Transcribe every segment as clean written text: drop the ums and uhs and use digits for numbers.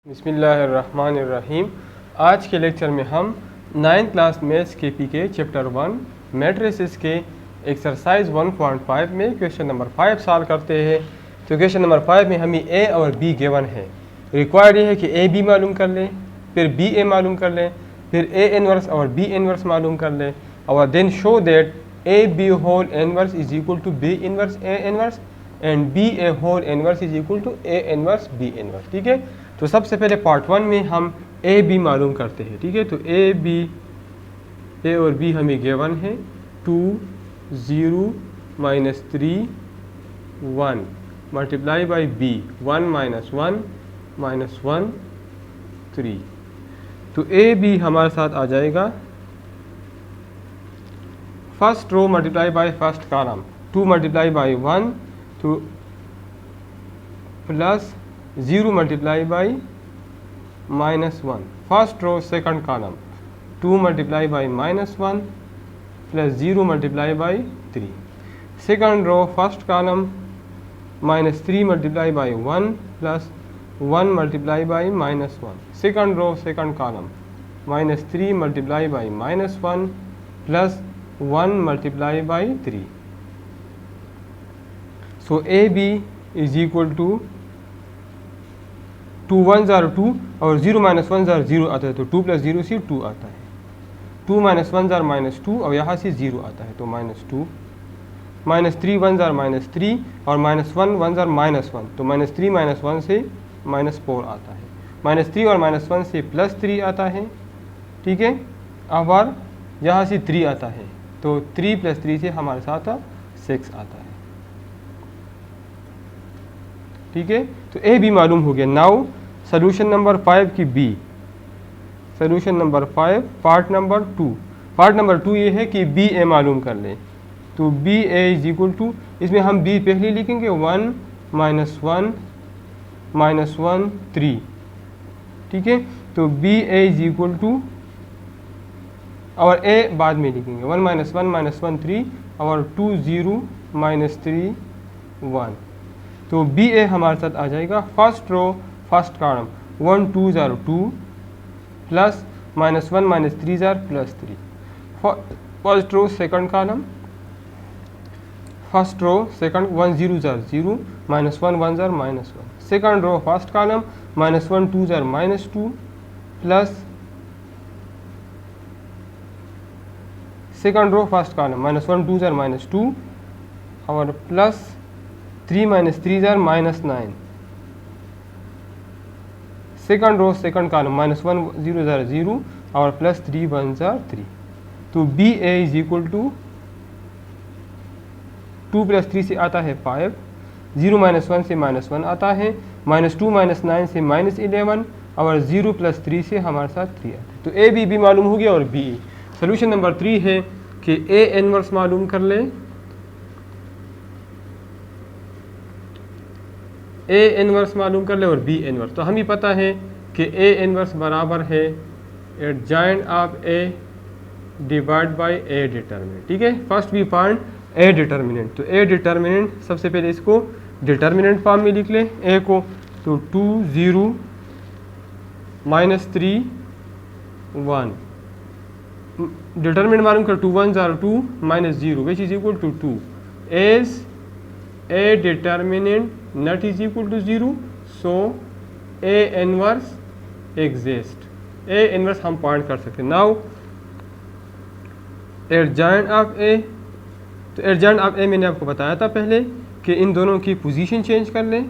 बिस्मिल्लाहिर्रहमानिर्रहीम। आज के लेक्चर में हम 9th क्लास मैथ्स के पीके चैप्टर 1 मैट्रिसेस के एक्सरसाइज 1.5 में क्वेश्चन नंबर 5 सॉल्व करते हैं। तो क्वेश्चन नंबर 5 में हमें ए और बी गिवन है। रिक्वायर्ड ये है कि ए बी मालूम कर लें, फिर बी ए मालूम कर लें, फिर ए इनवर्स और बी इनवर्स मालूम कर लें और then show that A B whole inverse is equal to B inverse A inverse and B A whole inverse is equal to A inverse B inverse. ठीक है, तो सबसे पहले पार्ट 1 में हम ए बी मालूम करते हैं। ठीक है, तो ए और बी हमें गिवन है 2 0 -3 1 मल्टीप्लाई बाई बी 1 -1 -1 3। तो ए बी हमारे साथ आ जाएगा first row multiply by first column 2 multiply by 1 तो plus 0 multiply by -1 first row second column 2 multiply by -1 plus 0 multiply by 3। Second row first column -3 multiply by 1 plus 1 multiply by -1। Second row second column -3 multiply by -1 plus 1 multiply by 3। So A B is equal to 2 1 ज़ार 2 और 0 -1 ज़ार 0 आता है तो 2 plus 0 से 2 आता है। 2 -1 ज़ार -2 और यहाँ से 0 आता है तो -2। -3 1 ज़ार -3 और -1 1 ज़ार -1 तो -3 -1 से -4 आता है। -3 और -1 से +3 आता है। ठीक है, अब और यहाँ से 3 आता है तो 3 + 3 से हमारे साथ 6 आता है। ठीक है, तो ए बी मालूम हो गया। नाउ सोल्यूशन नंबर 5 की B, solution number 5 part number 2। Part number 2 ये है कि बी ए मालूम कर लें। तो B A is equal to, इसमें हम बी पहले लिखेंगे 1 -1 -1 3। ठीक है, तो B A is equal to और ए बाद में लिखेंगे 1 -1 -1 3 और 2 0 -3 1। तो बी ए हमारे साथ आ जाएगा फर्स्ट रो फर्स्ट कॉलम 1 2 ज़ार 2 प्लस -1 -3 ज़ार +3। First row second column first row second 1 0 ज़ार 0 -1 1 ज़ार -1। सेकंड रो फर्स्ट कॉलम -1 2 ज़ार -2 plus second row first column -1 2 ज़ार -2 और प्लस 3 -3 ज़ार -9। सेकंड रो सेकंड कॉलम -1 0 ज़ार 0 और प्लस 3 1 ज़ार 3। तो B A is equal to 2 + 3 से आता है 5, 0 -1 से -1 आता है, -2 -9 से -11 और 0 + 3 से हमारे साथ 3 आता है। तो ए बी मालूम हो गया और बी। सोल्यूशन नंबर 3 है कि ए इनवर्स मालूम कर लें। ए इनवर्स मालूम कर ले और बी इनवर्स। तो हमें पता है कि ए इनवर्स बराबर है adjoint of A divide by A determinant. ठीक है, first we find A determinant. तो ए डिटर्मिनेंट सबसे पहले इसको डिटर्मिनेंट फॉर्म में लिख लें ए को। तो 2 0 -3 1 डिटर्मिनेंट मालूम कर 2 1 ज़ार 2 -0 which is equal to 2 as A determinant not is equal to 0 so a inverse exist। a inverse हम पॉइंट कर सकते हैं। नाउ एडजॉइंट ऑफ ए, तो एडजॉइंट ऑफ ए मैंने आपको बताया था पहले कि इन दोनों की पोजीशन चेंज कर लें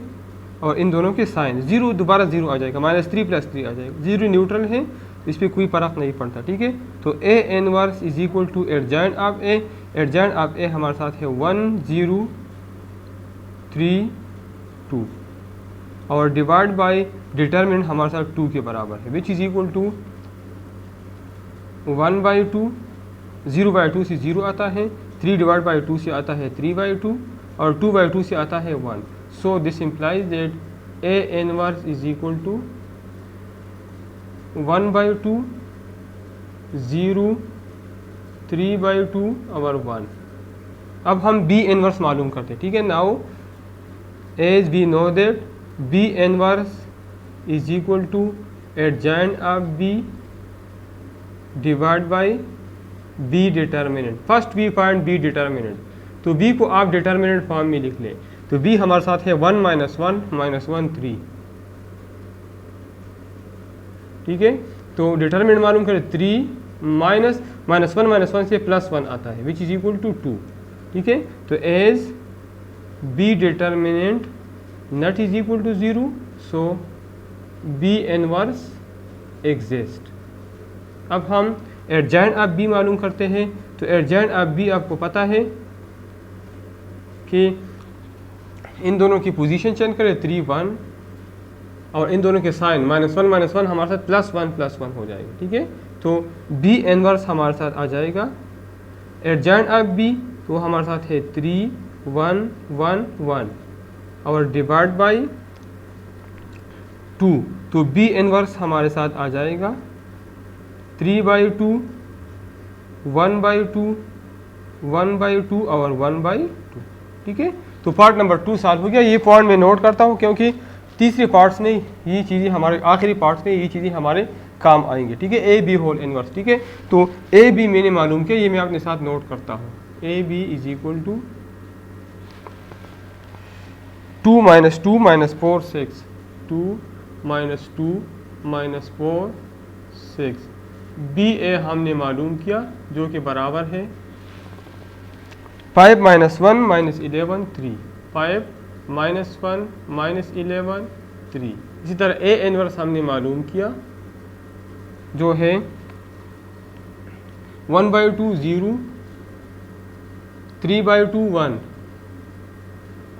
और इन दोनों के साइन 0 दोबारा 0 आ जाएगा, -3 + 3 आ जाएगा। 0 न्यूट्रल है इस पर कोई फर्क नहीं पड़ता। ठीक है, तो A inverse is equal to adjoint of A. Adjoint of A हमारे साथ है 1 0 3 2 और डिवाइड बाय डिटर्मिनेंट हमारे साथ 2 के बराबर है विच इज इक्वल टू 1/2। 0/2 से 0 आता है, 3 डिवाइड बाय 2 से आता है 3/2 और 2/2 से आता है 1। So this implies that A inverse is equal to 1/2 0 3/2 और 1। अब हम बी इनवर्स मालूम करते हैं। ठीक है, now as we know that B inverse is equal to adjoint of B divide by B determinant. First B point B determinant, तो B को आप डिटर्मिनेंट फॉर्म में लिख लें। तो बी हमारे साथ है 1 माइनस 1 माइनस 1 3, ठीक है। तो डिटर्मिनेंट मालूम करें 3 माइनस माइनस 1 माइनस 1 से प्लस 1 आता है विच इज इक्वल टू 2, ठीक है। तो as B determinant not is equal to 0, so B inverse exist. अब हम एडजॉइंट ऑफ बी मालूम करते हैं। तो एडजॉइंट ऑफ बी आपको पता है कि इन दोनों की पोजीशन चेंज करें 3 1 और इन दोनों के साइन -1 -1 हमारे साथ +1 हो जाएगा, ठीक है। तो बी इनवर्स हमारे साथ आ जाएगा एडजॉइंट ऑफ बी, तो हमारे साथ है 3 1 1 1 और डिवाइड बाई 2, तो बी इनवर्स हमारे साथ आ जाएगा 3/2 1/2 1/2 और 1/2, ठीक है। तो पार्ट नंबर 2 सॉल्व हो गया। ये पॉइंट मैं नोट करता हूँ क्योंकि तीसरे पार्ट्स में ये चीज़ें हमारे आखिरी पार्ट्स में ये चीज़ें हमारे काम आएंगे, ठीक है। ए बी होल इनवर्स, ठीक है। तो ए बी मैंने मालूम किया, ये मैं अपने साथ नोट करता हूँ। A B is equal to 2 - 2 - 4 6 2 - 2 - 4 6। B ए हमने मालूम किया जो कि बराबर है 5 - 1 - 11 3, 5 - 1 - 11 3। इसी तरह ए इनवर्स हमने मालूम किया जो है 1/2 0 3/2 1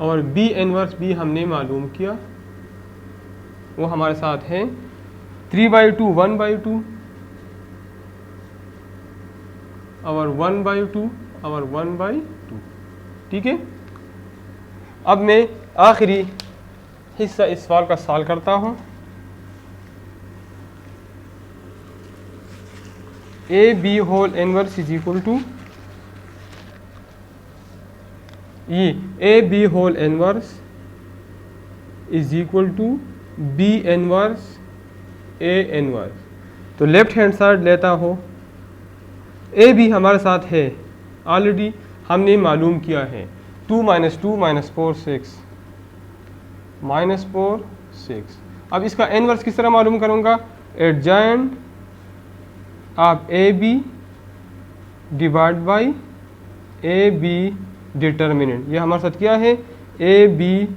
और बी इनवर्स भी हमने मालूम किया, वो हमारे साथ है 3/2 1/2 और 1/2 और 1/2, ठीक है। अब मैं आखिरी हिस्सा इस सवाल का सॉल्व करता हूँ। A B whole inverse is equal to ये A B whole inverse is equal to B inverse A inverse. तो लेफ्ट हैंड साइड लेता हो, ए बी हमारे साथ है ऑलरेडी हमने मालूम किया है 2 - 2 - 4 6 -4 6। अब इसका इनवर्स किस तरह मालूम करूँगा? Adjoint of A B divide by A B determinant. ये हमारे साथ क्या है? ए बी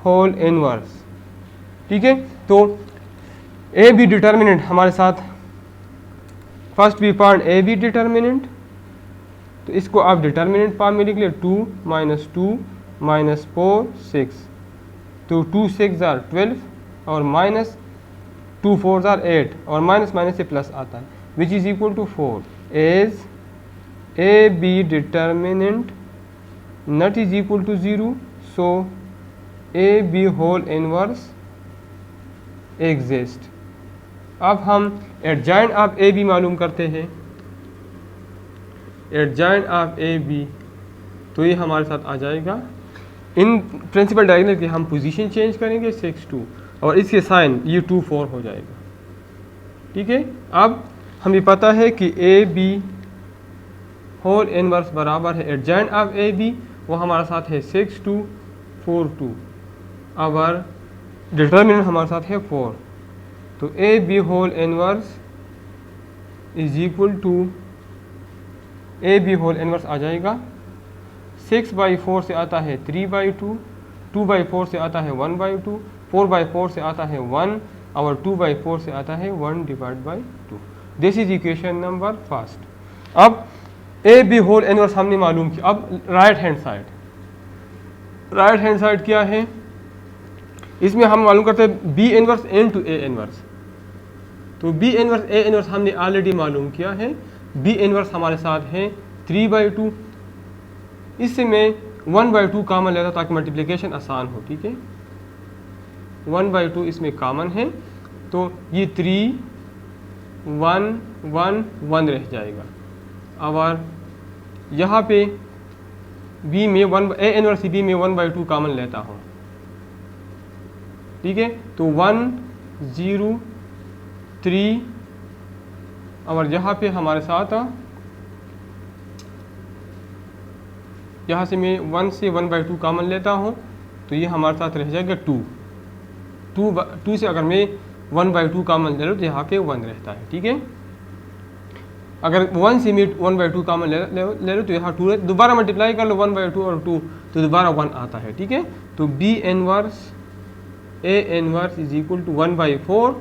होल इनवर्स, ठीक है। तो ए बी डिटर्मिनेंट हमारे साथ first B part A B determinant, तो इसको आप डिटर्मिनेंट पार्ट में लिख ले 2 - 2 - 4 6। तो 2 6 are 12 और -2 4 are 8 और माइनस माइनस से प्लस आता है which is equal to 4। As A B determinant not is equal to 0, so A B whole inverse exist. अब हम एडजॉइंट ऑफ ए बी मालूम करते हैं। एडजॉइंट ऑफ ए बी, तो ये हमारे साथ आ जाएगा इन प्रिंसिपल डायगोनल की हम पोजीशन चेंज करेंगे 6 2 और इसके साइन ये 2 4 हो जाएगा, ठीक है। अब हमें पता है कि ए बी होल इनवर्स बराबर है एडजॉइंट ऑफ ए बी, वो हमारे साथ है 6 2 4 2 और डिटर्मिनेंट हमारे साथ है 4। तो A B whole inverse is equal to A B whole inverse आ जाएगा 6/4 से आता है 3/2, 2/4 से आता है 1/2, 4/4 से आता है 1 और 2/4 से आता है 1/2। This is equation number first. अब ए बी होल इनवर्स हमने मालूम किया। अब राइट हैंड साइड क्या है? इसमें हम मालूम करते हैं B inverse into A inverse. तो बी इनवर्स ए इनवर्स हमने ऑलरेडी मालूम किया है। बी इनवर्स हमारे साथ है 3/2, इससे मैं 1/2 कॉमन लेता ताकि मल्टीप्लिकेशन आसान हो, ठीक है। 1/2 इसमें कॉमन है, तो ये 3 1 1 1 रह जाएगा और यहाँ पे बी में ए इनवर्स बी में 1/2 कॉमन लेता हूँ, ठीक है। तो 1 0 3 और यहाँ पे हमारे साथ यहाँ से मैं 1 से 1/2 कॉमन लेता हूँ तो ये हमारे साथ रह जाएगा 2 से अगर मैं 1/2 कॉमन ले लूँ तो यहाँ पे 1 रहता है, ठीक है। अगर 1 से मैं 1/2 कॉमन ले लो तो यहाँ 2 है, दोबारा मल्टीप्लाई कर लो 1/2 और 2 तो दोबारा 1 आता है, ठीक है। तो B inverse A inverse is equal to 1/4,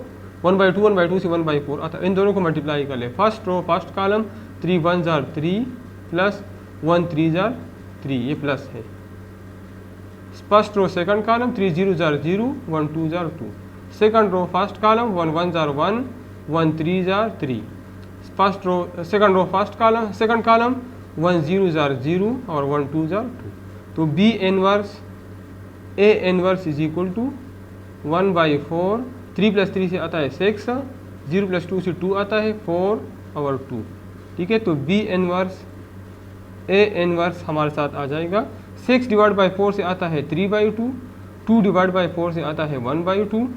1/2 से 1/4 आता है। इन दोनों को मल्टीप्लाई कर ले, फर्स्ट रो फर्स्ट कॉलम 3 1 जार 3 प्लस 1 3 जार 3, ये प्लस है। फर्स्ट रो सेकंड कॉलम 3 0 जार 0 1 2 जार 2, सेकंड रो फर्स्ट कॉलम 1 1 जार 1 1 3 जार 3, first row second row first column second column 1 0 जार 0 और 1 2 जार 2। तो B inverse A inverse is equal to 1/4, 3 + 3 से आता है 6, 0 + 2 से 2 आता है 4 और 2, ठीक है। तो B इनवर्स A इनवर्स हमारे साथ आ जाएगा। 6 / 4 से आता है 3/2, 2 / 4 से आता है 1/2,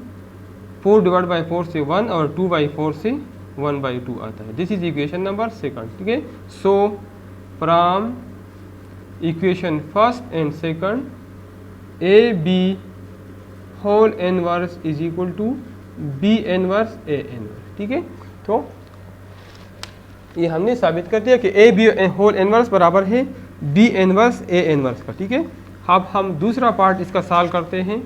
4 / 4 से 1 और 2/4 से 1/2 आता है। This is equation number second, ठीक है। So from equation first and second AB whole inverse is equal to B inverse A inverse, ठीक है। तो ये हमने साबित कर दिया कि AB होल इनवर्स बराबर है B इनवर्स A इनवर्स का, ठीक है। अब हम दूसरा पार्ट इसका सॉल्व करते हैं।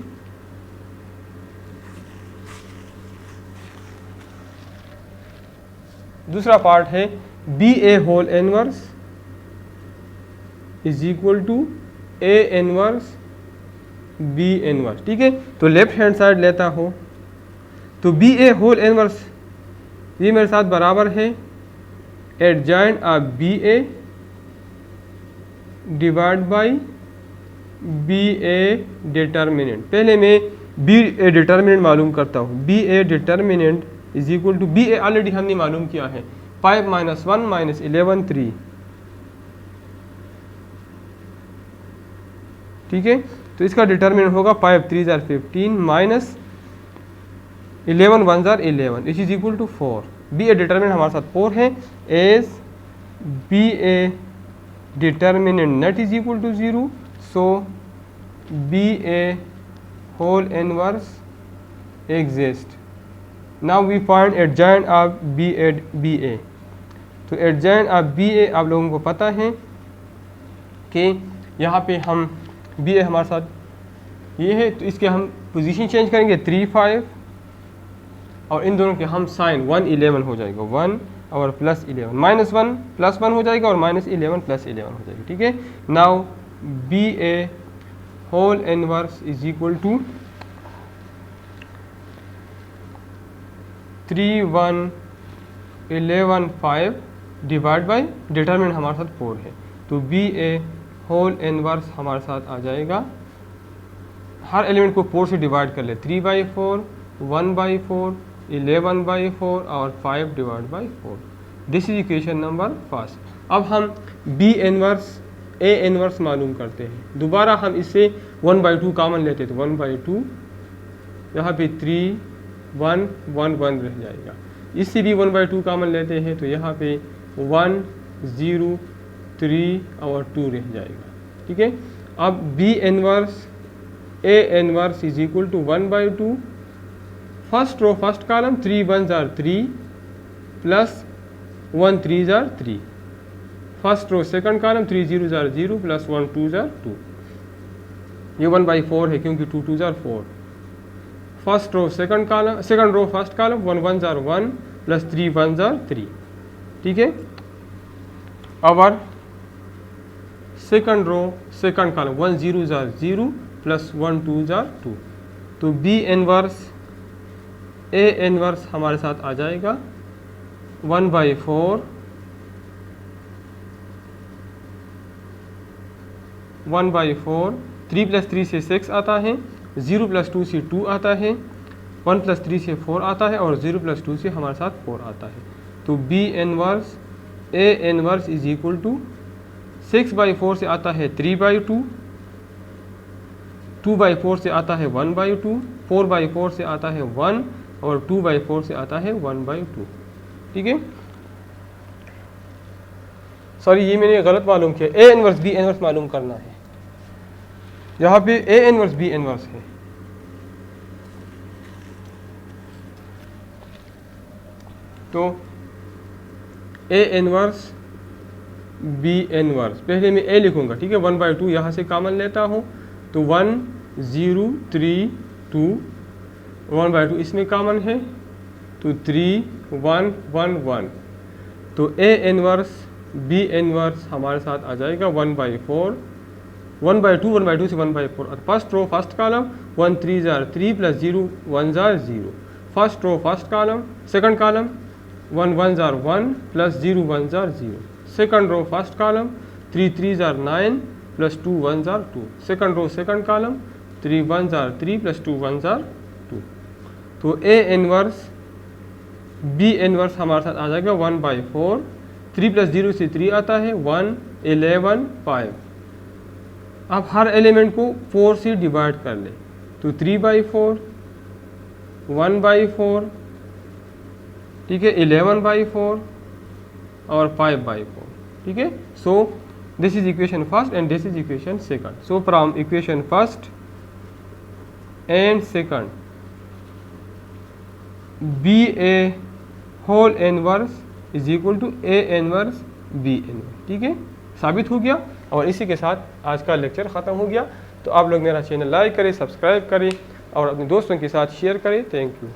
दूसरा पार्ट है BA whole inverse is equal to A inverse B inverse, ठीक है। तो लेफ्ट हैंड साइड लेता हूँ तो BA होल इनवर्स ये मेरे साथ बराबर है adjoint of BA divide by BA determinant. पहले मैं BA डिटर्मिनेंट मालूम करता हूँ। BA determinant is equal to BA already हमने मालूम किया है 5 - 1 - 11 3, ठीक है। तो इसका डिटर्मिनेंट होगा 5 3 जार 15 माइनस 11 1 जार 11 is equal to 4। BA determinant हमारे साथ 4 है। As BA determinant not is equal to 0, so BA whole inverse exist. Now we find adjoint of BA। तो एडजॉइंट ऑफ BA आप लोगों को पता है कि यहाँ पे हम BA हमारे साथ ये है, तो इसके हम पोजीशन चेंज करेंगे 3 5 और इन दोनों के हम साइन 1 11 हो जाएगा, 1 और प्लस 11 -1 + 1 हो जाएगा और -11 + 11 हो जाएगा, ठीक है। Now BA whole inverse is equal to 3 1 11 5 divide by determinant हमारे साथ 4 है। तो BA होल इनवर्स हमारे साथ आ जाएगा, हर एलिमेंट को 4 से डिवाइड कर ले, 3/4 1/4 11/4 और 5 divide by 4। This is equation number first. अब हम B इनवर्स A इनवर्स मालूम करते हैं। दोबारा हम इससे 1/2 कॉमन लेते तो 1/2, यहाँ पे 3 1 1 1 रह जाएगा। इससे भी 1/2 कॉमन लेते हैं तो यहाँ पे 1 0 3 और 2 रह जाएगा, ठीक है। अब B inverse A inverse is equal to 1/2, first row first column 3 1 जार 3 प्लस 1 3 जार 3, फर्स्ट रो सेकंड कॉलम 3 0 जार 0 प्लस 1 2 जार 2, ये 1/4 है क्योंकि 2 2 जार 4। First row second column second row first column 1 1 जार 1 प्लस 3 1 जार 3, ठीक है। और सेकंड रो सेकंड कॉलम 1 0 जार 0 प्लस 1 2 जार 2। तो B इनवर्स A इनवर्स हमारे साथ आ जाएगा 1/4 3 + 3 से 6 आता है, 0 + 2 से 2 आता है, 1 + 3 से 4 आता है और 0 + 2 से हमारे साथ 4 आता है। तो B inverse A inverse is equal to 6/4 से आता है 3/2, 2/4 से आता है 1/2, 4/4 से आता है 1, और 2/4 से आता है 1/2। ठीक है, सॉरी ये मैंने गलत मालूम किया, ए इनवर्स बी इनवर्स मालूम करना है। यहाँ पे ए इनवर्स बी इनवर्स है, तो ए इनवर्स बी इनवर्स, पहले मैं ए लिखूंगा। ठीक है, 1/2 यहाँ से कॉमन लेता हूँ, तो 1 0 3 2, 1/2 इसमें कॉमन है, तो 3 1 1 1, तो ए इनवर्स बी इनवर्स हमारे साथ आ जाएगा 1/4, 1/2, 1/2 से 1/4। फर्स्ट रो फर्स्ट कॉलम, 1 3 जार 3 प्लस 0 1 जार 0, first row first column, second column 1 1 जार 1 प्लस 0 1 जार 0, सेकंड रो फर्स्ट कॉलम 3 3 जार 9 प्लस 2 1 जार 2, सेकंड रो सेकंड कॉलम 3 1 जार 3 प्लस 2 1 जार 2, तो ए इनवर्स बी इनवर्स हमारे साथ आ जाएगा 1/4, 3 प्लस 0 से 3 आता है 1 11 5। अब हर एलिमेंट को 4 से डिवाइड कर ले, तो 3/4, 1/4, ठीक है, 11/4 और 5/4। ठीक है, so this is equation first and this is equation second. So from equation first and second B A whole inverse is equal to A inverse B inverse. ठीक है, साबित हो गया। और इसी के साथ आज का लेक्चर ख़त्म हो गया। तो आप लोग मेरा चैनल लाइक करें, सब्सक्राइब करें और अपने दोस्तों के साथ शेयर करें। Thank you.